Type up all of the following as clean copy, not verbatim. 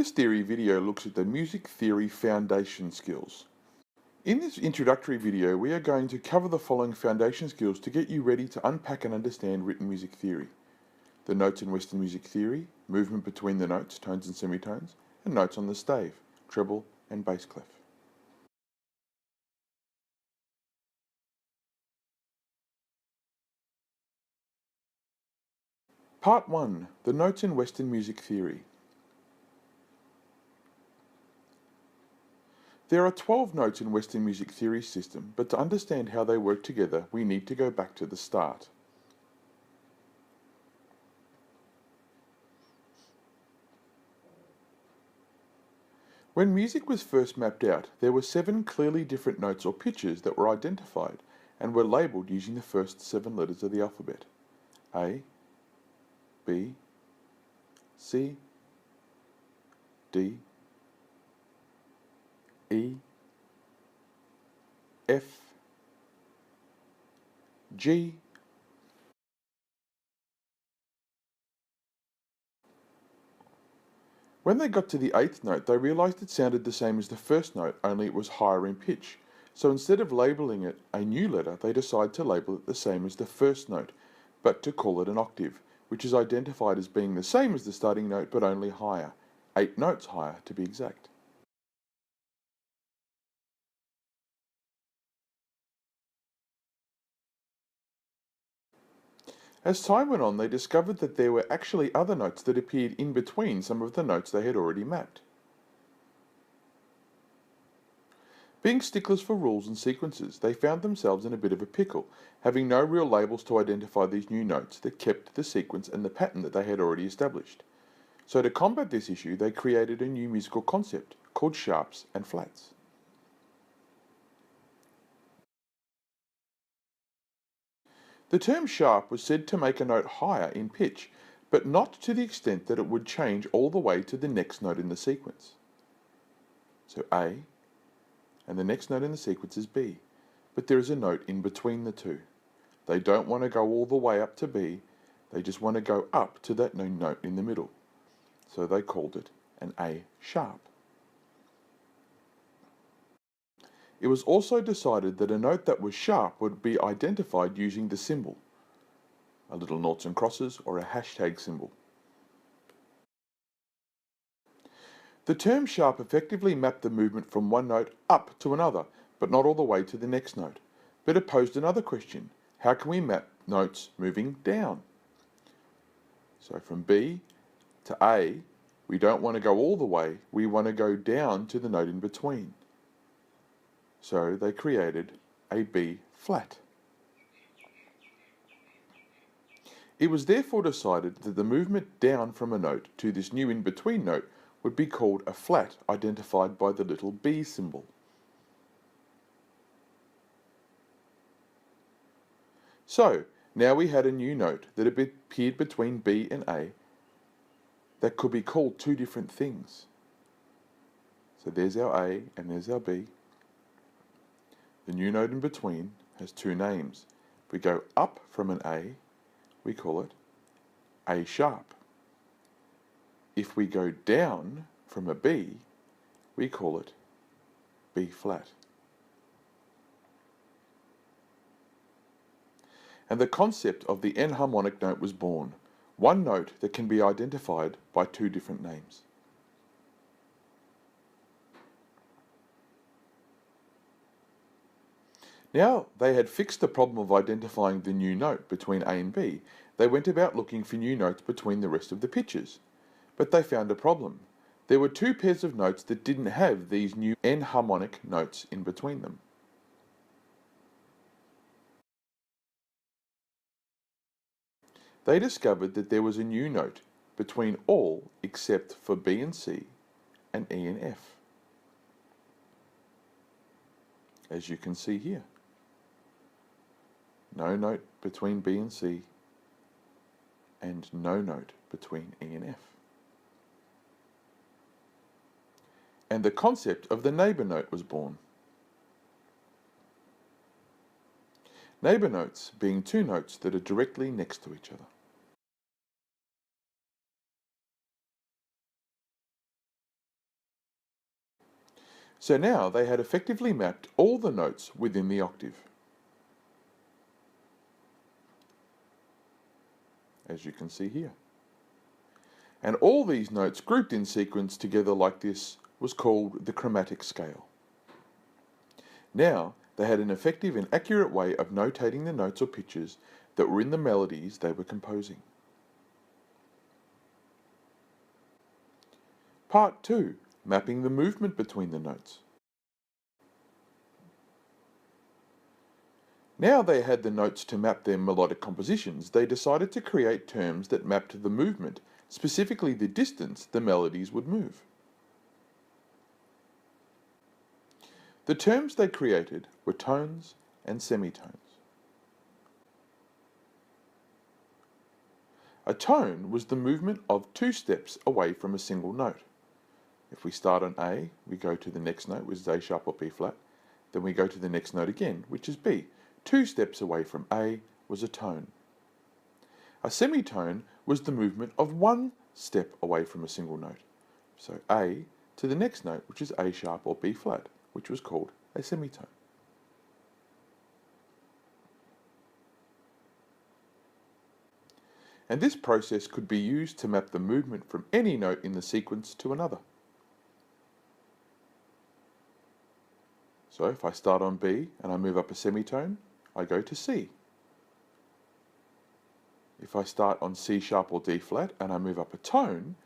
This theory video looks at the music theory foundation skills. In this introductory video, we are going to cover the following foundation skills to get you ready to unpack and understand written music theory. The notes in Western music theory, movement between the notes, tones and semitones, and notes on the stave, treble and bass clef. Part 1. The notes in Western music theory. There are 12 notes in Western music theory system, but to understand how they work together, we need to go back to the start. When music was first mapped out, there were 7 clearly different notes or pitches that were identified and were labelled using the first 7 letters of the alphabet: A, B, C, D, E, F, G, When they got to the 8th note, they realised it sounded the same as the first note, only it was higher in pitch. So instead of labelling it a new letter, they decided to label it the same as the first note, but to call it an octave, which is identified as being the same as the starting note but only higher, 8 notes higher to be exact. As time went on, they discovered that there were actually other notes that appeared in between some of the notes they had already mapped. Being sticklers for rules and sequences, they found themselves in a bit of a pickle, having no real labels to identify these new notes that kept the sequence and the pattern that they had already established. So to combat this issue, they created a new musical concept called sharps and flats. The term sharp was said to make a note higher in pitch, but not to the extent that it would change all the way to the next note in the sequence. So A, and the next note in the sequence is B, but there is a note in between the two. They don't want to go all the way up to B, they just want to go up to that note in the middle. So they called it an A sharp. It was also decided that a note that was sharp would be identified using the symbol, a little noughts and crosses or a hashtag symbol. The term sharp effectively mapped the movement from one note up to another, but not all the way to the next note. But it posed another question: how can we map notes moving down? So from B to A, we don't want to go all the way, we want to go down to the note in between. So they created a B flat. It was therefore decided that the movement down from a note to this new in-between note would be called a flat, identified by the little B symbol. So now we had a new note that appeared between B and A that could be called two different things. So there's our A and there's our B. The new note in between has two names. If we go up from an A, we call it A sharp. If we go down from a B, we call it B flat. And the concept of the enharmonic note was born, one note that can be identified by two different names. Now they had fixed the problem of identifying the new note between A and B, they went about looking for new notes between the rest of the pitches. But they found a problem. There were two pairs of notes that didn't have these new enharmonic notes in between them. They discovered that there was a new note between all except for B and C and E and F, as you can see here. No note between B and C, and no note between E and F. And the concept of the neighbour note was born. Neighbour notes being two notes that are directly next to each other. So now they had effectively mapped all the notes within the octave. As you can see here. And all these notes grouped in sequence together like this was called the chromatic scale. Now they had an effective and accurate way of notating the notes or pitches that were in the melodies they were composing. Part 2. Mapping the movement between the notes. Now they had the notes to map their melodic compositions, they decided to create terms that mapped the movement, specifically the distance the melodies would move. The terms they created were tones and semitones. A tone was the movement of two steps away from a single note. If we start on A, we go to the next note, which is A sharp or B flat. Then we go to the next note again, which is B. 2 steps away from A was a tone. A semitone was the movement of 1 step away from a single note. So A to the next note, which is A sharp or B flat, which was called a semitone. And this process could be used to map the movement from any note in the sequence to another. So if I start on B and I move up a semitone, I go to C. If I start on C sharp or D flat and I move up a tone,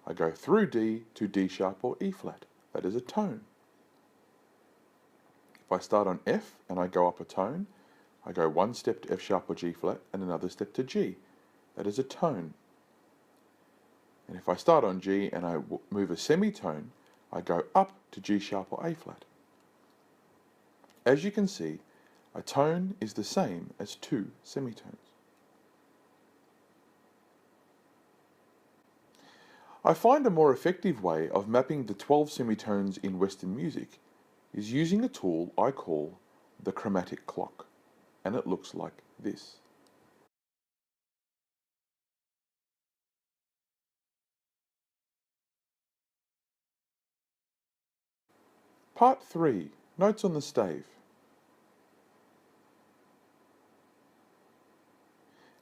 I go through D to D sharp or E flat. That is a tone. If I start on F and I go up a tone, I go 1 step to F sharp or G flat and another step to G. That is a tone. And if I start on G and I move a semitone, I go up to G sharp or A flat. As you can see, a tone is the same as 2 semitones. I find a more effective way of mapping the 12 semitones in Western music is using a tool I call the chromatic clock, and it looks like this. Part 3. Notes on the stave.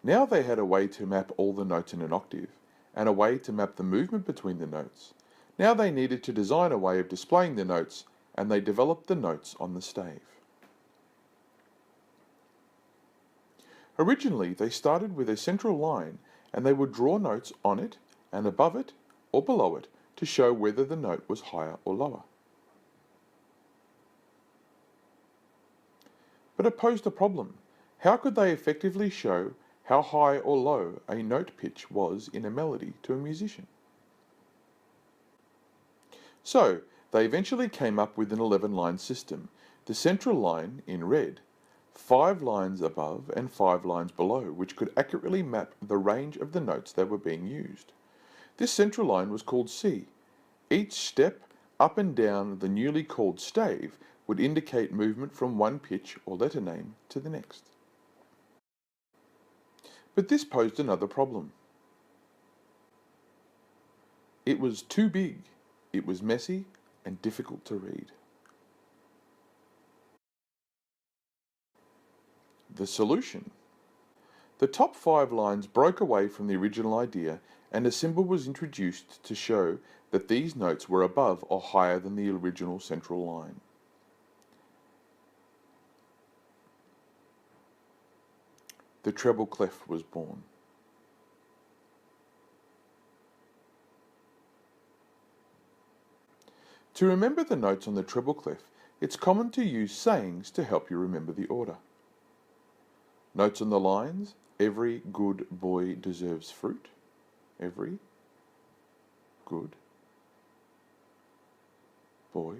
Now they had a way to map all the notes in an octave, and a way to map the movement between the notes. Now they needed to design a way of displaying the notes, and they developed the notes on the stave. Originally, they started with a central line, and they would draw notes on it, and above it, or below it, to show whether the note was higher or lower. But it posed a problem. How could they effectively show how high or low a note pitch was in a melody to a musician? So, they eventually came up with an 11-line system. The central line, in red, 5 lines above and 5 lines below, which could accurately map the range of the notes that were being used. This central line was called C. Each step up and down the newly called stave would indicate movement from one pitch or letter name to the next. But this posed another problem. It was too big, it was messy and difficult to read. The solution. The top 5 lines broke away from the original idea, and a symbol was introduced to show that these notes were above or higher than the original central line. The treble clef was born. To remember the notes on the treble clef, it's common to use sayings to help you remember the order. Notes on the lines: every good boy deserves fruit. Every good boy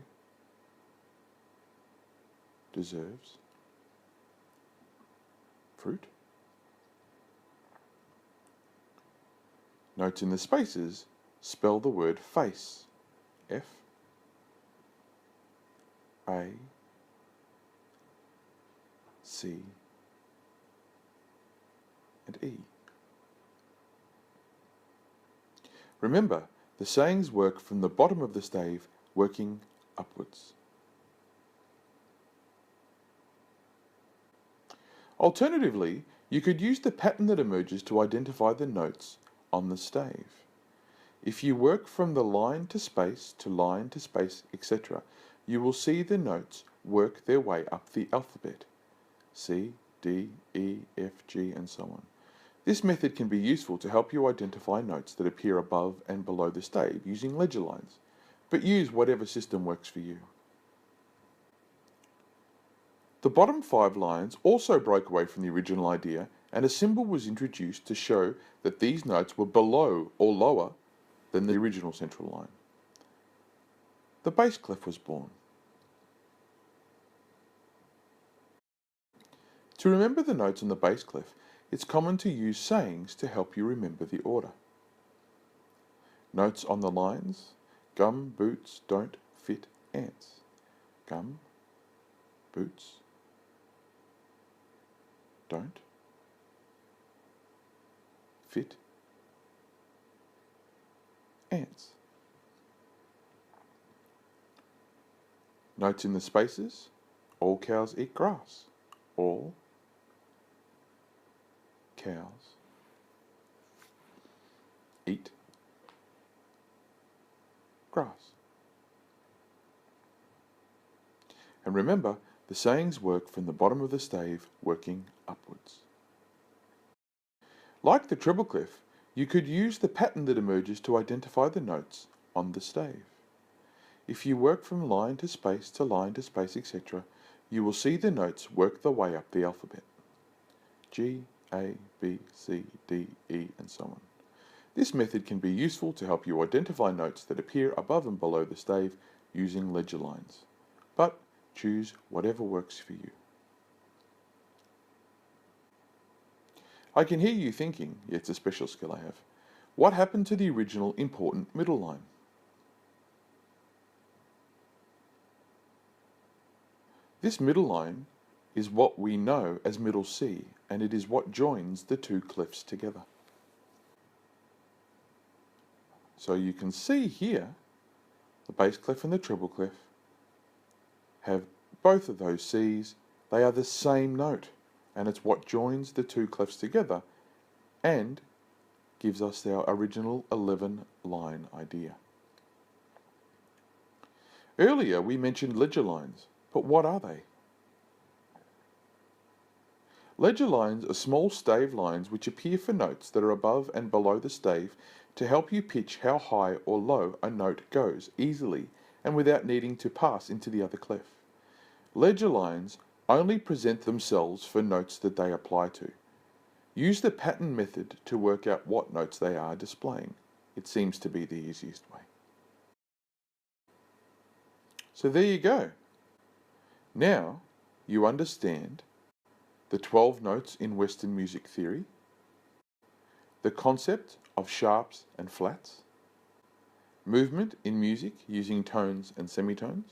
deserves fruit. Notes in the spaces spell the word face. F A C and E. Remember, the sayings work from the bottom of the stave, working upwards. Alternatively, you could use the pattern that emerges to identify the notes on the stave. If you work from the line to space, etc., you will see the notes work their way up the alphabet. C, D, E, F, G, and so on. This method can be useful to help you identify notes that appear above and below the stave using ledger lines, but use whatever system works for you. The bottom 5 lines also broke away from the original idea, and a symbol was introduced to show that these notes were below or lower than the original central line. The bass clef was born. To remember the notes on the bass clef, it's common to use sayings to help you remember the order. Notes on the lines: gum, boots, don't, fit, ants. Gum, boots, don't, fit, ants. Notes in the spaces: all cows eat grass. All cows eat grass. And remember, the sayings work from the bottom of the stave working upwards. Like the treble clef, you could use the pattern that emerges to identify the notes on the stave. If you work from line to space, etc., you will see the notes work their way up the alphabet. G, A, B, C, D, E, and so on. This method can be useful to help you identify notes that appear above and below the stave using ledger lines, but choose whatever works for you. I can hear you thinking, it's a special skill I have, what happened to the original important middle line? This middle line is what we know as middle C, and it is what joins the two clefs together. So you can see here, the bass clef and the treble clef have both of those C's. They are the same note, and it's what joins the two clefs together and gives us our original 11-line idea. Earlier we mentioned ledger lines, but what are they? Ledger lines are small stave lines which appear for notes that are above and below the stave to help you pitch how high or low a note goes easily and without needing to pass into the other clef. Ledger lines only present themselves for notes that they apply to. Use the pattern method to work out what notes they are displaying. It seems to be the easiest way. So there you go. Now you understand the 12 notes in Western music theory, the concept of sharps and flats, movement in music using tones and semitones,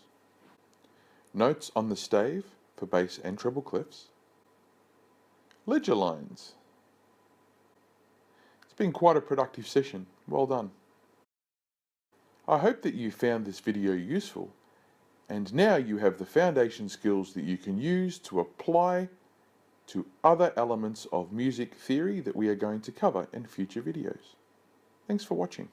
notes on the stave for bass and treble clefs, ledger lines. It's been quite a productive session. Well done. I hope that you found this video useful, and now you have the foundation skills that you can use to apply to other elements of music theory that we are going to cover in future videos. Thanks for watching.